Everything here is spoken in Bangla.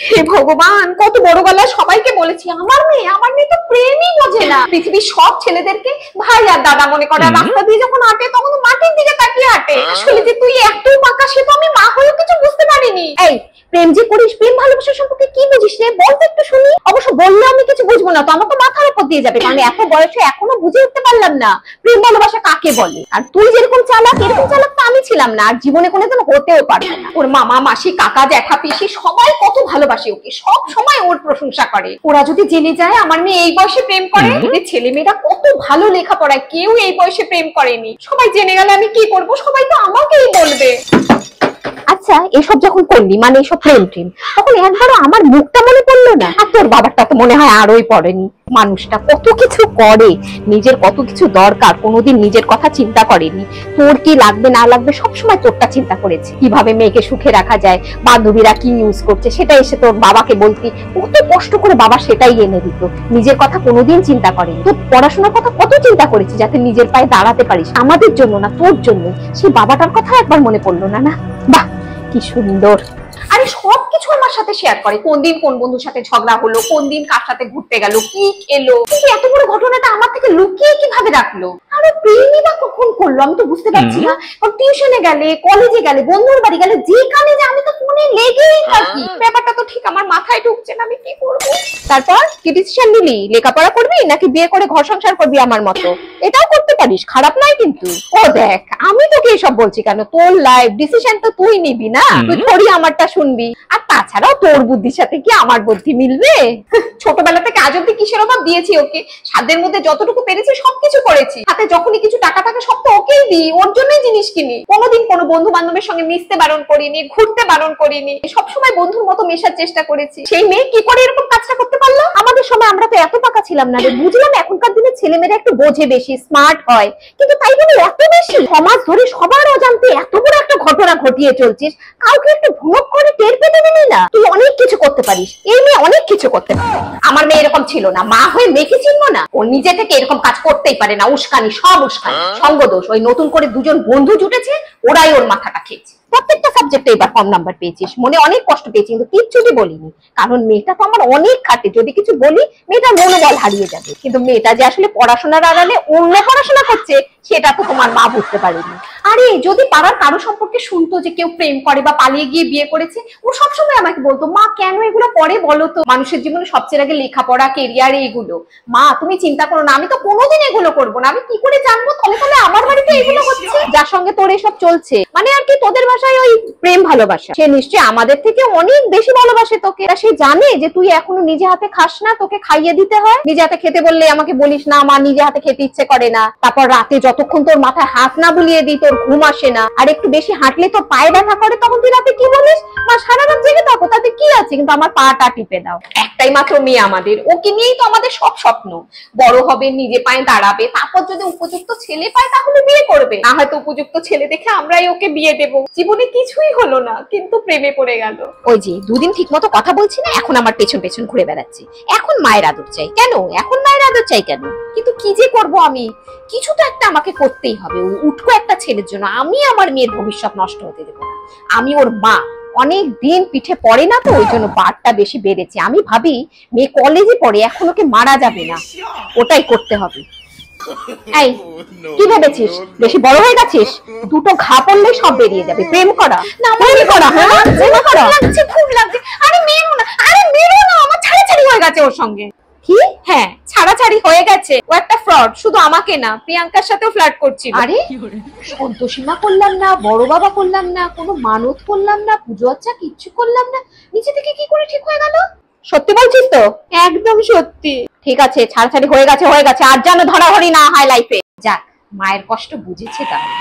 হে ভগবান, কত বড় গলা সবাইকে বলেছি আমার মেয়ে তো প্রেমই বোঝে না। পৃথিবীর সব ছেলেদেরকে ভাই আর দাদা মনে করে, রাস্তা দিয়ে যখন হাঁটে তখন মাটির দিকে তাকিয়ে হাঁটে। আসলে যে তুই এত পাকা সে তো আমি মা হয়েও কিছু বুঝতে পারিনি। এই প্রেম যে করিস, প্রেম ভালোবাসা সম্পর্কে কি বুঝিস রে? বলতে একটু শুনি। অবশ্য বললে আমি কিছু বুঝবো না, তো আমার তো মাথার উপর দিয়ে যাবে, কারণ এত বয়সে এখনো বুঝে উঠতে পারলাম না প্রেম ভালোবাসা কাকে বলে। আর তুই যেরকম চালাক, এরকম চালাক তো আমি ছিলাম না, আর জীবনে কোনোদিন হতেও পারবো না। ওর মামা মাসি কাকা জ্যাঠা পিসি সবাই কত ভালোবাসে ওকে, সব সময় ওর প্রশংসা করে। ওরা যদি জেনে যায় আমার মেয়ে এই বয়সে প্রেম করে, ছেলে মেয়েরা কত ভালো লেখাপড়ায়, কেউ এই বয়সে প্রেম করেনি, সবাই জেনে গেলে আমি কি করবো? সবাই তো আমাকেই বলবে। আচ্ছা, এসব যখন করলি, মানে এসব প্রেম তখন একবারও আমার মুখটা মনে পড়লো না? আর তোর বাবারটা তো মনে হয় আরোই পড়েনি। মানুষটা কত কিছু করে, নিজের কত কিছু দরকার, কোনোদিন নিজের কথা চিন্তা করেনি। তোর কি লাগবে না লাগবে সবসময় তোরটা চিন্তা করেছে। কিভাবে মেয়েকে সুখে রাখা যায়, বান্ধবীরা কি ইউজ করছে সেটা এসে তোর বাবাকে বলতি, কত কষ্ট করে বাবা সেটাই এনে দিত। নিজের কথা কোনোদিন চিন্তা করেনি। তোর পড়াশোনার কথা কত চিন্তা করেছি যাতে নিজের পায়ে দাঁড়াতে পারিস, আমাদের জন্য না তোর জন্য। সেই বাবাটার কথা একবার মনে পড়লো না? না বাহ, কি সুন্দর। আরে সবকিছু আমার সাথে শেয়ার করে, কোন দিন কোন বন্ধুর সাথে ঝগড়া হলো, কোন দিন কার সাথে ঘুরতে গেল, কি খেলো। কিন্তু এত বড় ঘটনাটা আমার থেকে লুকিয়ে কিভাবে রাখলো? আরে প্রেমই বা কখন করলো আমি তো বুঝতে পারছি না। টিউশনে গেলে, কলেজে গেলে, বন্ধুর বাড়ি গেলে, যেখানে যে আমি তো ফোনে লেগেই থাকি। ব্যাপারটা তো ঠিক আমার মাথায় ঢুকছে না, আমি কি করবো? তারপর কি ডিসিশন নিলি? লেখাপড়া করবি নাকি বিয়ে করে ঘর সংসার করবি আমার মতো? এটাও করতে পারিস, খারাপ নয় কিন্তু। ও দেখ, আমি তোকে এসব বলছি কেন? তোর লাইফ ডিসিশন তো তুই নিবি না, তুই থোড়ি আমারটা শুনবি। আর তাছাড়াও তোর বুদ্ধির সাথে কি আমার বুদ্ধি মিলবে? ছোটবেলা থেকে আজ অব্দি কিসের অভাব দিয়েছি ওকে? সাধ্যের মধ্যে যতটুকু পেরেছি সবকিছু করেছি। হাতে যখনই কিছু টাকা থাকে সব তো ওকেই দিই, ওর জন্যই জিনিস কিনি। কোনোদিন কোনো বন্ধু বান্ধবের সঙ্গে মিশতে বারণ করিনি, ঘুরতে বারণ করিনি, সবসময় বন্ধুর মতো মেশার চেষ্টা করেছি। সেই মেয়ে কি করে এরকম কাজটা করতে পারলো? আমাদের সময় আমরা তো এত পাকা ছিলাম না রে। বুঝলাম এখনকার দিনে ছেলেমেয়েরা একটু বোঝে বেশি, স্মার্ট হয়, কিন্তু তাই বলে এত বেশি সমাজ ধরে সবার অজান্তে এত বড় একটা ঘটনা ঘটিয়ে চলছিস। কাউকে একটু ভুল করে টের পেতে দিবি না? তুই অনেক কিছু করতে পারিস, এই মেয়ে অনেক কিছু করতে পারে। আমার মেয়ে এরকম ছিল না, মা হয়ে মেয়েকে চিনবো না? ও নিজে থেকে এরকম কাজ করতেই পারে না। উস্কানি, সব উস্কানি, সঙ্গদোষ। ওই নতুন করে দুজন বন্ধু জুটেছে, ওরাই ওর মাথাটা খেয়েছে। প্রত্যেকটা সাবজেক্টে এবার কম নাম্বার পেয়েছিস, মনে অনেক কষ্ট পেয়েছি, কিন্তু কিচ্ছুটি বলিনি, কারণ মেয়েটা তো আমার অনেক খাটে। যদি কিছু বলি মেয়েটা মনোবল হারিয়ে যাবে। কিন্তু মেয়েটা যে আসলে পড়াশোনার আড়ালে অন্য পড়াশোনা করছে সেটা তো তোমার মা বুঝতে পারেনি। আরে যদি পাড়ার কারো সম্পর্কে শুনতো যে কেউ প্রেম করে বা পালিয়ে গিয়ে বিয়ে করেছে, ও সবসময় আমাকে বলতো, মা কেন এগুলো করে বলো তো? মানুষের জীবনে সবচেয়ে আগে লেখাপড়া, কেরিয়ারে এগুলো। মা তুমি চিন্তা করো না, আমি তো কোনোদিন এগুলো করবো না। আমি কি করে জানবো তলে তলে আমার বাড়িতে এগুলো হচ্ছে? যার সঙ্গে তোর এসব চলছে, মানে আর কি তোদের ভাষায় ওই প্রেম ভালোবাসা, সে নিশ্চয়ই আমাদের থেকে অনেক বেশি ভালোবাসে তোকে। সে জানে যে তুই এখনো নিজে হাতে খাস না, তোকে খাইয়ে দিতে হয়। নিজে হাতে খেতে বললে আমাকে বলিস না মা নিজে হাতে খেতে ইচ্ছে করে না। তারপর রাতে যতক্ষণ তোর মাথায় হাত না বুলিয়ে দিই তোর ঘুম আসে না। আর একটু বেশি হাঁটলে তোর পায়ে ব্যথা করে, তখন তুই রাতে কি বলিস? মা সারা রাত জেগে থাকো, তাতে কি আছে, কিন্তু আমার পাটা টিপে দাও। একটাই মাত্র মেয়ে আমাদের, ওকে নিয়েই তো আমাদের সব স্বপ্ন। বড় হবে, নিজে পায়ে দাঁড়াবে, তারপর যদি উপযুক্ত ছেলে পায় তাহলে বিয়ে করবে। না হয়তো উপযুক্ত ছেলে দেখে আমরাই ওকে বিয়ে দেবো। জীবনে কিছুই হলো না, কিন্তু প্রেমে পড়ে গেল। ওই যে দুদিন ঠিক মতো কথা বলছি না, এখন আমার পেছন পেছন ঘুরে বেড়াচ্ছে। এখন মায়ের আদর চাই কেন? এখন মায়ের আদর চাই কেন? কিন্তু কি যে করবো আমি, কিছু তো একটা আমাকে করতেই হবে। উঠকো একটা ছেলের জন্য আমি আমার মেয়ের ভবিষ্যৎ নষ্ট হতে দেবো না। আমি ওর মা, অনেক দিন পিঠে পড়ে না তো, ওই জন্য বারটা বেশি বেড়েছে। আমি ভাবি মেয়ে কলেজে পড়ে, এখন ওকে মারা যাবে না, ওটাই করতে হবে। এই কি ভেবেছিস বেশি বড় হয়ে গেছিস? দুটো ঘা পড়লে সব বেরিয়ে যাবে। প্রেম করা না, প্রেম করা, হ্যাঁ প্রেম করা লাগছে, খুব লাগছে। আরে মেরো না, আরে মেরো না, আমার ছাড়াছাড়ি হয়ে গেছে ওর সঙ্গে। কি? হ্যাঁ ছাড়াছাড়ি হয়ে গেছে। ও একটা ফ্রড, শুধু আমাকে না প্রিয়াঙ্কার সাথেও ফ্লার্ট করছিল। আরে সন্তোষীমা করলাম না, বড় বাবা করলাম না, কোনো মানত করলাম না, পুজো আচ্ছা কিচ্ছু করলাম না, নিচে থেকে কি করে ঠিক হয়ে গেল? সত্যি বলছিস তো? একদম সত্যি। ঠিক আছে, ছাড়াছাড়ি হয়ে গেছে, আর যেন ধরাধরি না হয় লাইফে। যাক, মায়ের কষ্ট বুঝেছে তাহলে।